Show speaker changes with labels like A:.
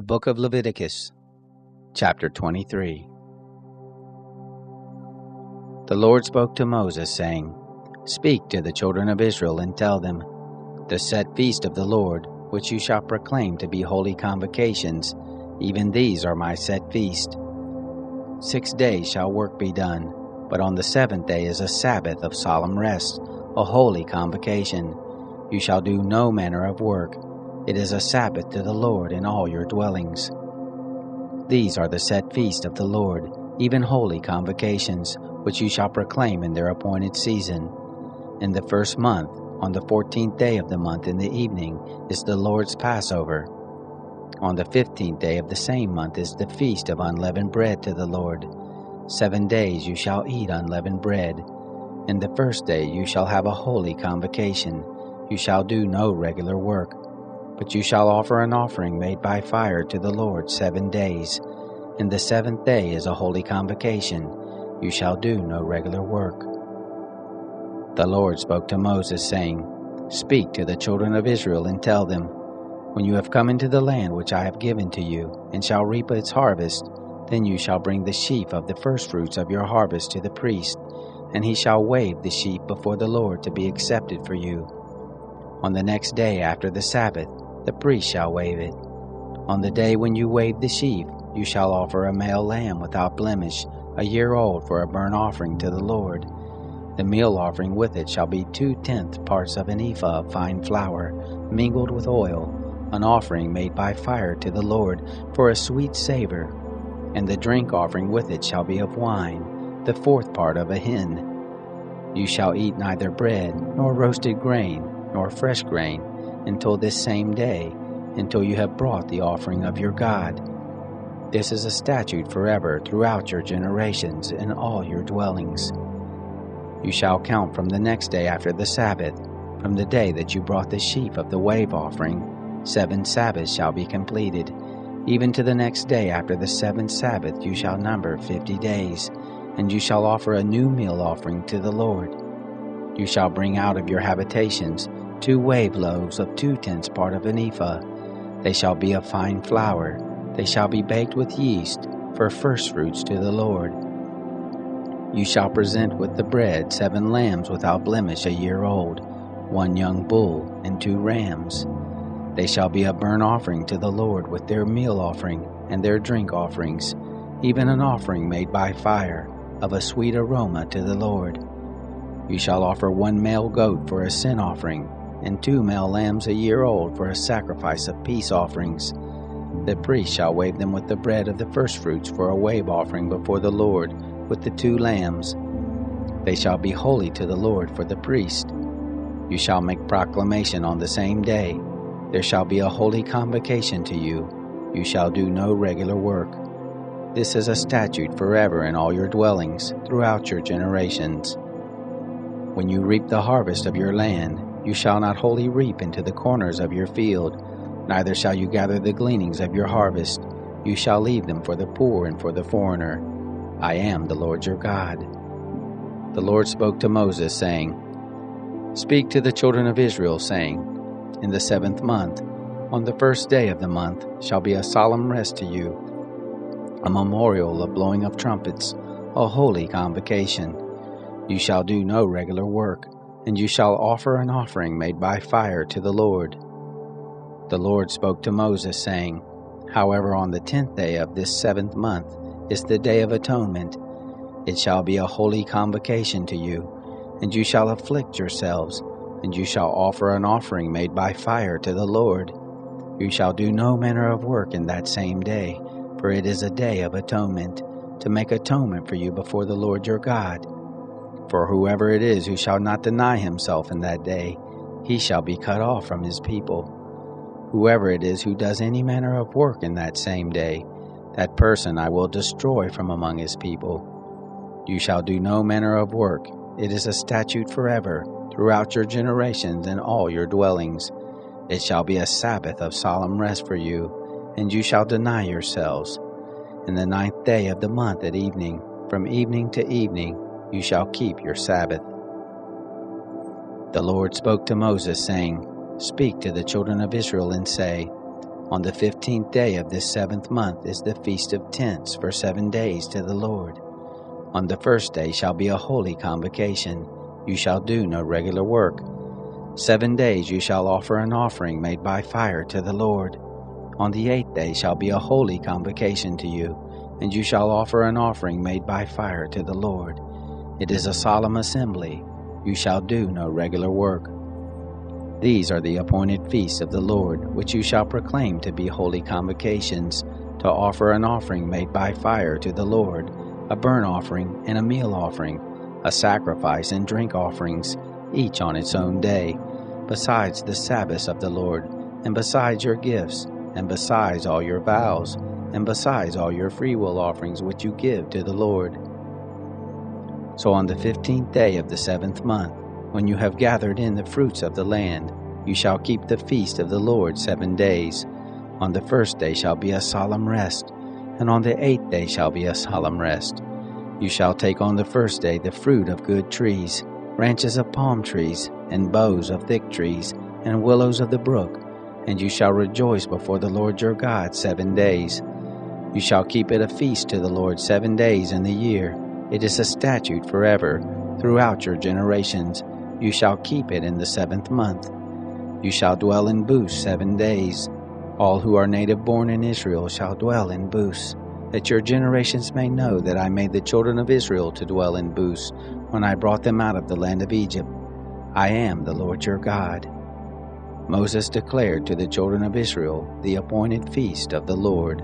A: The Book of Leviticus, Chapter 23. The Lord spoke to Moses, saying, Speak to the children of Israel and tell them, The set feast of the Lord, which you shall proclaim to be holy convocations, even these are my set feast. 6 days shall work be done, but on the 7th day is a Sabbath of solemn rest, a holy convocation. You shall do no manner of work. It is a Sabbath to the Lord in all your dwellings. These are the set feast of the Lord, even holy convocations, which you shall proclaim in their appointed season. In the 1st month, on the 14th day of the month in the evening, is the Lord's Passover. On the 15th day of the same month is the feast of unleavened bread to the Lord. 7 days you shall eat unleavened bread. In the 1st day you shall have a holy convocation. You shall do no regular work. But you shall offer an offering made by fire to the Lord 7 days. And the 7th day is a holy convocation. You shall do no regular work. The Lord spoke to Moses, saying, Speak to the children of Israel and tell them, When you have come into the land which I have given to you, and shall reap its harvest, then you shall bring the sheaf of the firstfruits of your harvest to the priest, and he shall wave the sheaf before the Lord to be accepted for you. On the next day after the Sabbath, the priest shall wave it. On the day when you wave the sheaf, you shall offer a male lamb without blemish, a year old, for a burnt offering to the Lord. The meal offering with it shall be 2/10 parts of an ephah of fine flour, mingled with oil, an offering made by fire to the Lord for a sweet savor. And the drink offering with it shall be of wine, the 4th part of a hin. You shall eat neither bread, nor roasted grain, nor fresh grain, until this same day, until you have brought the offering of your God. This is a statute forever throughout your generations in all your dwellings. You shall count from the next day after the Sabbath, from the day that you brought the sheaf of the wave offering. 7 Sabbaths shall be completed. Even to the next day after the 7th Sabbath you shall number 50 days, and you shall offer a new meal offering to the Lord. You shall bring out of your habitations 2 wave loaves of 2/10 part of an ephah. They shall be of fine flour. They shall be baked with yeast, for firstfruits to the Lord. You shall present with the bread 7 lambs without blemish a year old, 1 young bull, and 2 rams. They shall be a burnt offering to the Lord with their meal offering and their drink offerings, even an offering made by fire, of a sweet aroma to the Lord. You shall offer 1 male goat for a sin offering, and 2 male lambs a year old for a sacrifice of peace offerings. The priest shall wave them with the bread of the firstfruits for a wave offering before the Lord with the 2 lambs. They shall be holy to the Lord for the priest. You shall make proclamation on the same day. There shall be a holy convocation to you. You shall do no regular work. This is a statute forever in all your dwellings throughout your generations. When you reap the harvest of your land, you shall not wholly reap into the corners of your field, neither shall you gather the gleanings of your harvest. You shall leave them for the poor and for the foreigner. I am the Lord your God. The Lord spoke to Moses, saying, Speak to the children of Israel, saying, In the 7th month, on the 1st day of the month, shall be a solemn rest to you, a memorial of blowing of trumpets, a holy convocation. You shall do no regular work, and you shall offer an offering made by fire to the Lord. The Lord spoke to Moses, saying, However, on the 10th day of this 7th month is the Day of Atonement. It shall be a holy convocation to you, and you shall afflict yourselves, and you shall offer an offering made by fire to the Lord. You shall do no manner of work in that same day, for it is a day of atonement, to make atonement for you before the Lord your God. For whoever it is who shall not deny himself in that day, he shall be cut off from his people. Whoever it is who does any manner of work in that same day, that person I will destroy from among his people. You shall do no manner of work. It is a statute forever, throughout your generations in all your dwellings. It shall be a Sabbath of solemn rest for you, and you shall deny yourselves. In the 9th day of the month at evening, from evening to evening, you shall keep your Sabbath. The Lord spoke to Moses, saying, Speak to the children of Israel and say, On the 15th day of this 7th month is the Feast of Tents for 7 days to the Lord. On the first day shall be a holy convocation. You shall do no regular work. 7 days you shall offer an offering made by fire to the Lord. On the 8th day shall be a holy convocation to you, and you shall offer an offering made by fire to the Lord. It is a solemn assembly. You shall do no regular work. These are the appointed feasts of the Lord, which you shall proclaim to be holy convocations, to offer an offering made by fire to the Lord, a burnt offering and a meal offering, a sacrifice and drink offerings, each on its own day, besides the Sabbaths of the Lord, and besides your gifts, and besides all your vows, and besides all your freewill offerings which you give to the Lord. So on the 15th day of the 7th month, when you have gathered in the fruits of the land, you shall keep the feast of the Lord 7 days. On the first day shall be a solemn rest, and on the 8th day shall be a solemn rest. You shall take on the first day the fruit of good trees, branches of palm trees, and boughs of thick trees, and willows of the brook, and you shall rejoice before the Lord your God 7 days. You shall keep it a feast to the Lord 7 days in the year. It is a statute forever, throughout your generations. You shall keep it in the 7th month. You shall dwell in booths 7 days. All who are native born in Israel shall dwell in booths, that your generations may know that I made the children of Israel to dwell in booths when I brought them out of the land of Egypt. I am the Lord your God. Moses declared to the children of Israel the appointed feast of the Lord.